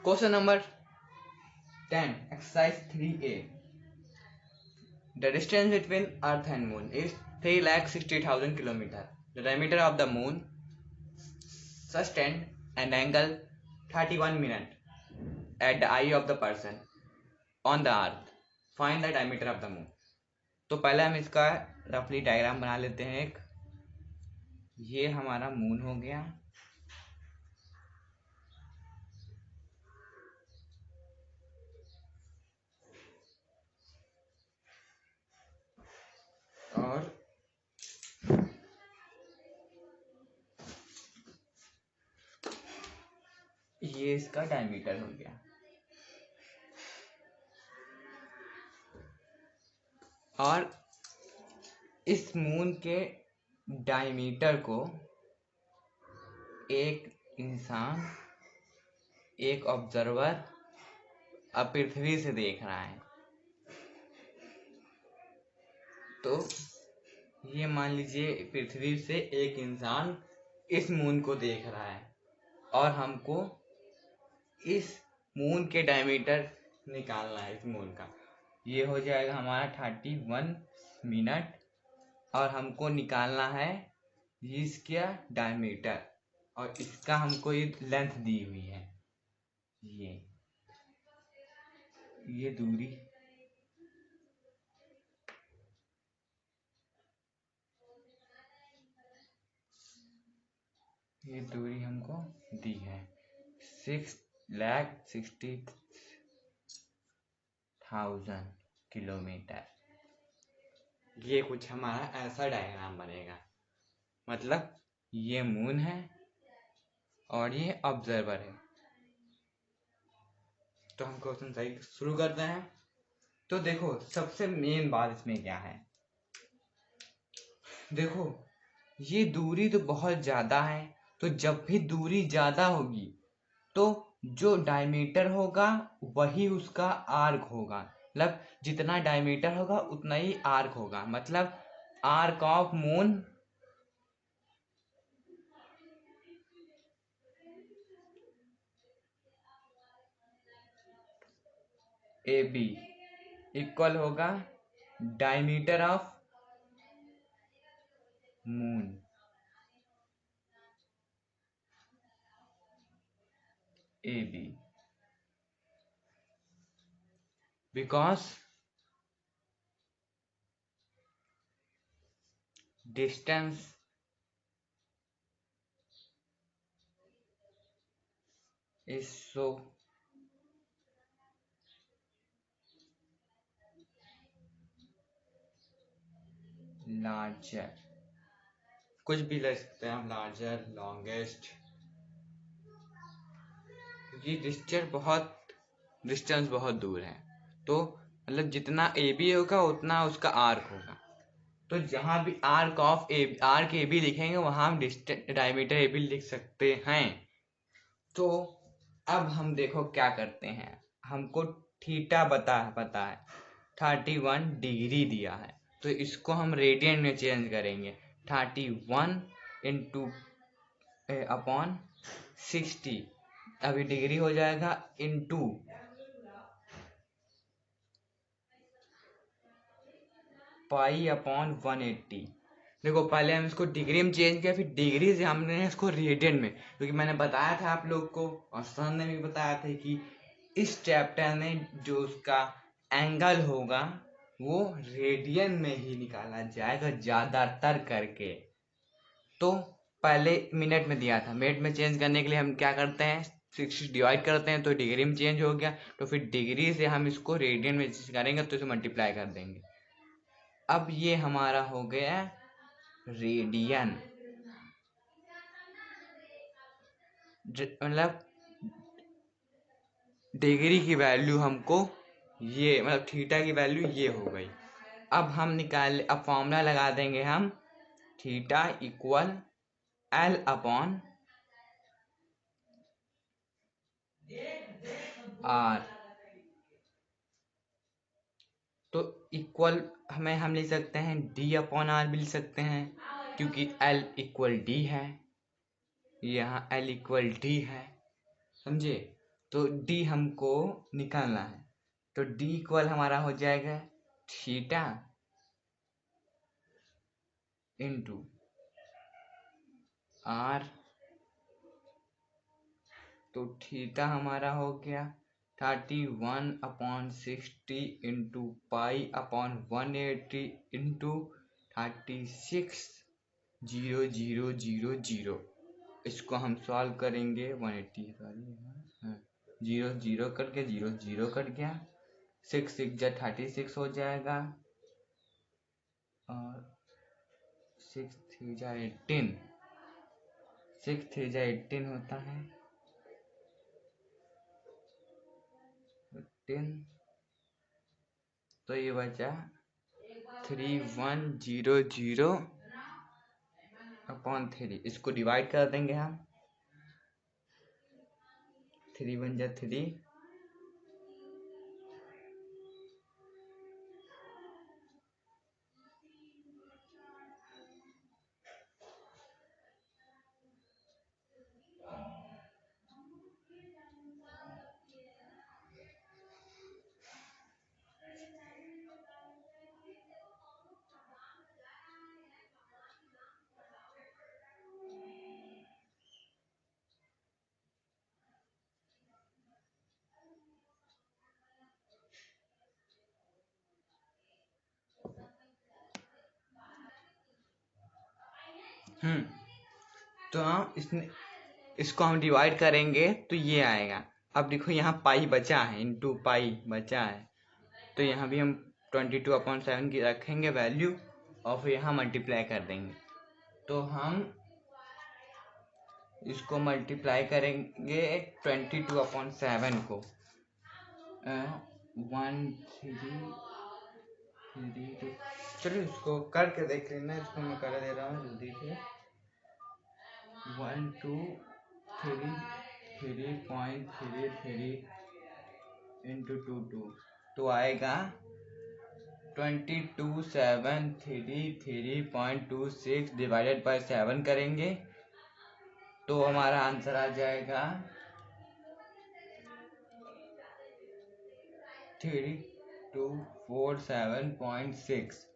Question number 10, exercise 3A. The distance between Earth and Moon is 3,60,000 kilometers. The diameter of the Moon sustained an angle 31 minutes at the eye of the person on the Earth. Find the diameter of the Moon. तो पहले हम इसका रफली diagram बना लेते हैं। एक ये हमारा मून हो गया, और ये इसका डायमीटर हो गया। और इस मून के डायमीटर को एक इंसान, एक ऑब्जर्वर अब पृथ्वी से देख रहा है। तो ये मान लीजिए पृथ्वी से एक इंसान इस मून को देख रहा है और हमको इस मून के डायमीटर निकालना है। इस मून का ये हो जाएगा हमारा 31 मिनट, और हमको निकालना है इसका डायमीटर, और इसका हमको ये लेंथ दी हुई है, ये दूरी, ये दूरी हमको दी है 6,60,000 किलोमीटर। ये कुछ हमारा ऐसा डायग्राम बनेगा। मतलब ये मून है और ये ऑब्जर्वर है। तो हम क्वेश्चन सही शुरू करते हैं। तो देखो सबसे मेन बात इसमें क्या है, देखो ये दूरी तो बहुत ज्यादा है। तो जब भी दूरी ज्यादा होगी तो जो डायमीटर होगा वही उसका आर्क होगा। मतलब जितना डायमीटर होगा उतना ही आर्क होगा। मतलब arc of moon A B equal होगा diameter of moon A B, because distance is so larger, कुछ भी ले सकते हैं हम, लार्जर, लॉन्गेस्ट, क्योंकि डिस्टेंस बहुत दूर है। तो मतलब जितना ए बी होगा उतना उसका आर्क होगा। तो जहां भी आर्क ए बी लिखेंगे वहां हम डायमीटर ए बी लिख सकते हैं। तो अब हम देखो क्या करते हैं, हमको थीटा पता है 31 डिग्री दिया है। तो इसको हम रेडियन में चेंज करेंगे। 31 इंटू अपॉन 60, अभी डिग्री हो जाएगा इंटू पाई अपॉन 180। देखो पहले हम इसको डिग्री में चेंज किया, फिर डिग्री से हमने इसको रेडियन में, क्योंकि मैंने बताया था आप लोग को और सर ने भी बताया था कि इस चैप्टर में जो उसका एंगल होगा वो रेडियन में ही निकाला जाएगा ज्यादातर करके। तो पहले मिनट में दिया था, मिनट में चेंज करने के लिए हम क्या करते हैं, 60 डिवाइड करते हैं तो डिग्री में चेंज हो गया। तो फिर डिग्री से हम इसको रेडियन में करेंगे तो इसे मल्टीप्लाई कर देंगे। अब ये हमारा हो गया रेडियन, मतलब डिग्री की वैल्यू हमको ये, मतलब थीटा की वैल्यू ये हो गई। अब अब फॉर्मूला लगा देंगे हम, theta equal L upon R. तो इक्वल हम लिख सकते हैं डी अपॉन आर भी लिख सकते हैं, क्योंकि एल इक्वल डी है, यहाँ एल इक्वल डी है, समझे। तो डी हमको निकालना है, तो डी इक्वल हमारा हो जाएगा थीटा इंटू आर। तो थीटा हमारा हो गया 31/60 इंटू पाई अपॉन 180 इंटू 36,0000। इसको हम सॉल्व करेंगे 180 जीरो जीरो कट गया, जीरो जीरो कट गया, 6 6 जा 36 हो जाएगा और 6 3 जा 18, 6 3 जा 18 होता है 10। तो ये बचा 3100/3। इसको डिवाइड कर देंगे हम, 3 1 जा 3, तो हम इसको हम डिवाइड करेंगे तो ये आएगा। अब देखो यहाँ पाई बचा है, इंटू पाई बचा है, तो यहाँ भी हम 22/7 की रखेंगे वैल्यू और फिर यहाँ मल्टीप्लाई कर देंगे। तो हम इसको मल्टीप्लाई करेंगे 22/7 को 1 3 2। चलो इसको करके देख लेना, इसको मैं कर दे रहा हूँ जल्दी से। 1 2 3 3.33 इंटू 2 2, तो आएगा 22,733.26 डिवाइडेड बाय 7 करेंगे तो हमारा आंसर आ जाएगा 3247.6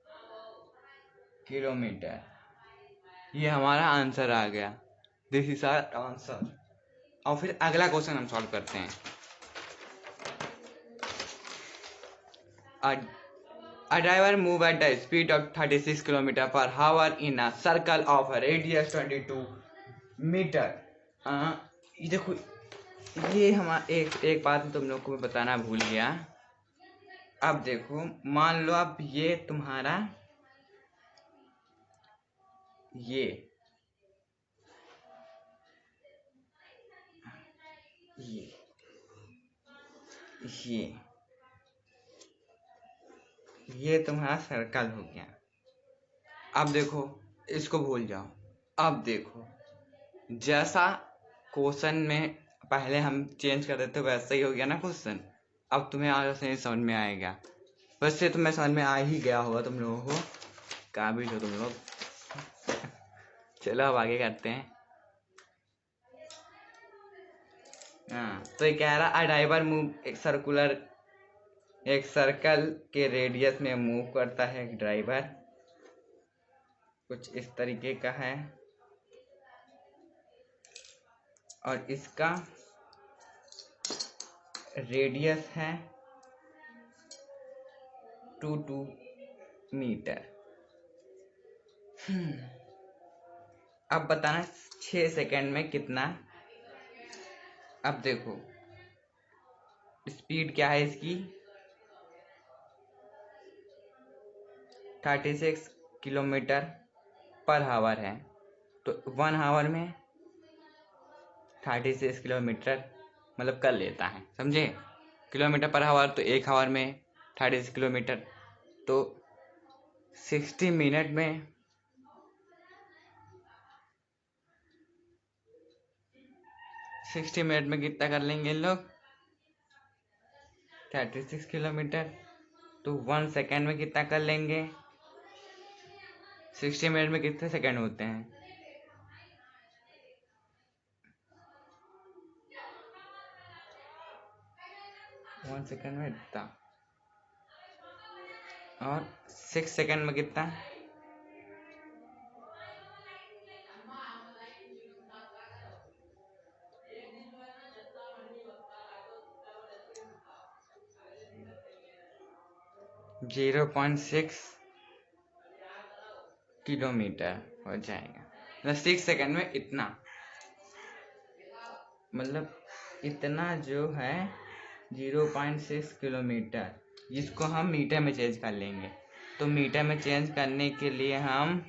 किलोमीटर। ये हमारा आंसर आ गया। This is our answer. और फिर अगला क्वेश्चन हम सॉल्व करते हैं। A driver move at the speed of 36 km/h in a circle of a radius 22 metre. ये देखो, ये हमारा एक बात तुम लोग को मैं बताना भूल गया। अब देखो, मान लो अब ये तुम्हारा ये तुम्हारा सर्कल हो गया। अब देखो, इसको भूल जाओ। अब देखो, जैसा क्वेश्चन में पहले हम चेंज कर देते वैसा ही हो गया ना क्वेश्चन। अब तुम्हें आज से समझ में आएगा। वैसे तुम्हें समझ में आ ही गया होगा तुम लोगों को, काबिल हो तुम लोग। चलो अब आगे करते हैं। तो ये कह रहा ड्राइवर मूव एक सर्कल के रेडियस में मूव करता है एक ड्राइवर, कुछ इस तरीके का है, और इसका रेडियस है 2 मीटर। अब बताना 6 सेकंड में कितना। अब देखो, स्पीड क्या है इसकी 36 km/h है, तो 1 आवर में 36 किलोमीटर मतलब कर लेता है, समझे। km/h तो 1 आवर में 36 किलोमीटर, तो 60 मिनट में 60 मिनट में कितना कर लेंगे लोग 36 किलोमीटर। तो 1 सेकेंड में कितना कर लेंगे 60 मिनट में कितने सेकेंड होते हैं 1 सेकंड में इतना, और 6 सेकंड में कितना? 0.6 किलोमीटर हो जाएगा। मतलब 6 सेकंड में इतना, मतलब इतना जो है 0.6 किलोमीटर, जिसको हम मीटर में चेंज कर लेंगे। तो मीटर में चेंज करने के लिए हम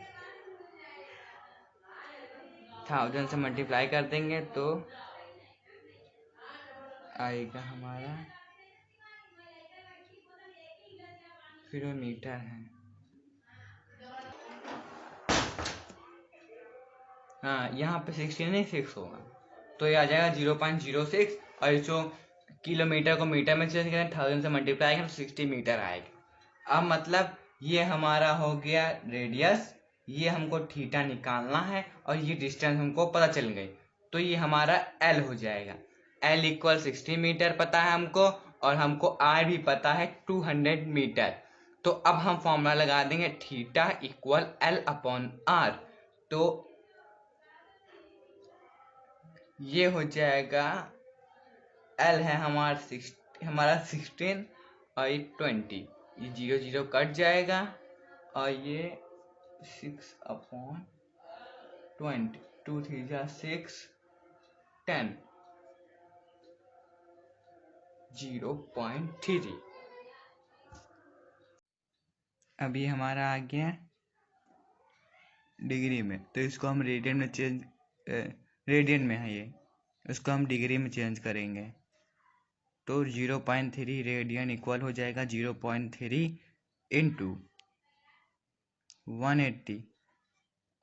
1000 से मल्टीप्लाई कर देंगे तो आएगा हमारा किलोमीटर है। हाँ, यहाँ पे 16 नहीं 6 होगा, तो ये आ जाएगा 0.06, और इसको किलोमीटर को मीटर में चेंज करें, 1000 से मल्टीप्लाई करें तो 60 मीटर आएगा। अब मतलब ये हमारा हो गया रेडियस, ये हमको थीटा निकालना है, और ये डिस्टेंस हमको पता चल गई, तो ये हमारा एल हो जाएगा। एल इक्वल 60 मीटर पता है हमको, और हमको आर भी पता है 200 मीटर। तो अब हम फॉर्मूला लगा देंगे theta equal L upon R. तो ये हो जाएगा, एल है हमारा 16 और ये 20, ये 0 0 कट जाएगा, और ये 6 अपॉन 20, 2 3 जा 6, 10, 0.3। अब ये हमारा आ गया डिग्री में, तो इसको हम रेडियन में चेंज, रेडियन में है ये, इसको हम डिग्री में चेंज करेंगे। तो 0.3 रेडियन इक्वल हो जाएगा 0.3 इंटू 180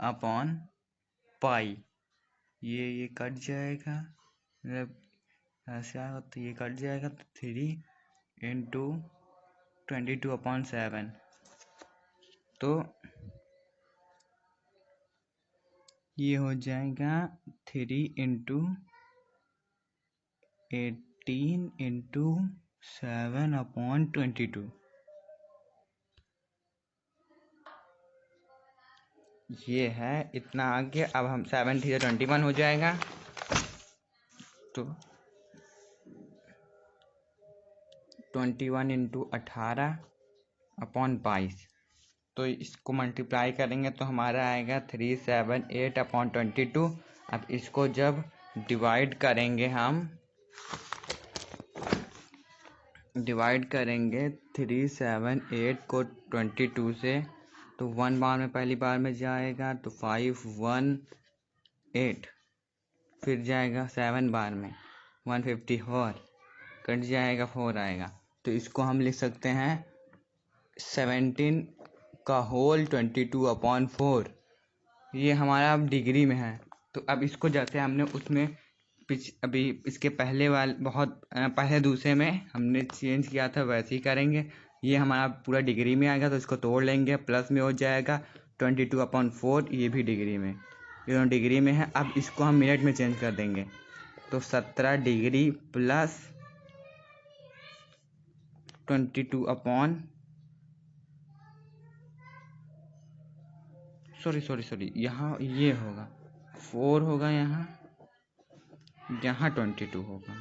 अपॉन पाई। ये कट जाएगा, मतलब ऐसे आएगा तो ये कट जाएगा, तो 3 इंटू 22/7, तो ये हो जाएगा 3 इंटू 18 इंटू 7/22। ये है इतना आ गया। अब हम 7 3 21 हो जाएगा, तो 21 इंटू 18/22, तो इसको मल्टीप्लाई करेंगे तो हमारा आएगा 378/22। अब इसको जब डिवाइड करेंगे 378 को 22 से, तो 1 बार में पहली बार में जाएगा तो 518, फिर जाएगा 7 बार में 154, कट जाएगा 4 आएगा, तो इसको हम लिख सकते हैं 17 का होल 22/4। ये हमारा अब डिग्री में है। तो अब इसको जैसे हमने उसमें अभी इसके पहले पहले दूसरे में हमने चेंज किया था, वैसे ही करेंगे। ये हमारा पूरा डिग्री में आएगा, तो इसको तोड़ लेंगे, प्लस में हो जाएगा 22/4, ये भी डिग्री में, ये दोनों डिग्री में है। अब इसको हम मिनट में चेंज कर देंगे, तो 17 डिग्री प्लस 22 अपॉन सॉरी यहाँ ये होगा 4 होगा, यहाँ 22 होगा,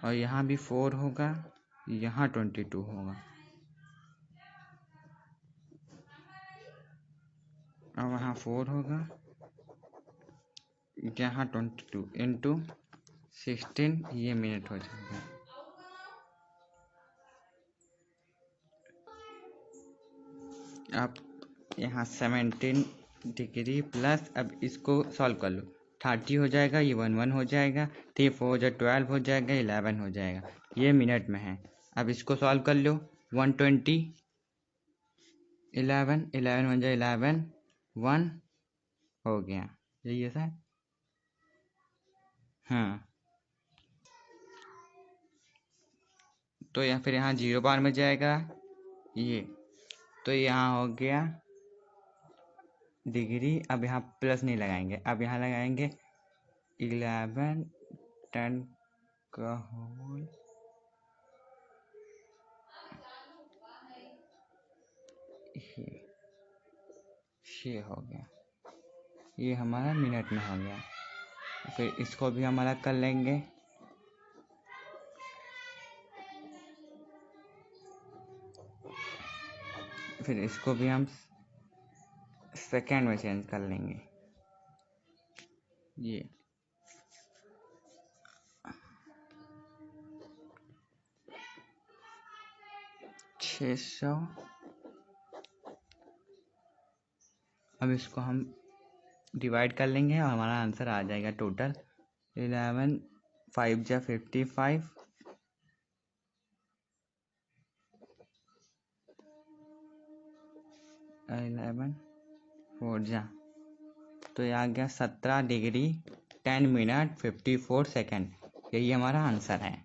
और यहाँ भी 4 होगा, यहाँ 22 होगा, और वहाँ 4 होगा, यहाँ 22 इंटू 16, ये मिनट हो जाएगा। अब यहाँ 17 डिग्री प्लस, अब इसको सॉल्व कर लो, 30 हो जाएगा, ये 1 हो जाएगा, 3 4 12 हो जाएगा, 11 हो जाएगा, ये मिनट में है। अब इसको सॉल्व कर लो, 120 11 11 1 11 1 हो गया, यही है सर। हाँ, तो या फिर यहाँ 0 बार में जाएगा ये, तो यहाँ हो गया डिग्री। अब यहाँ प्लस नहीं लगाएंगे, अब यहाँ लगाएंगे 11 10 का होल ये हो गया, ये हमारा मिनट में हो गया। फिर इसको भी हम अलग कर लेंगे। फिर इसको भी हम सेकंड में चेंज कर लेंगे। ये 600। अब इसको हम डिवाइड कर लेंगे और हमारा आंसर आ जाएगा टोटल 11 5 जा 55, 11 4 जा, तो ये आ गया 17 डिग्री 10 मिनट 54 सेकंड। यही हमारा आंसर है।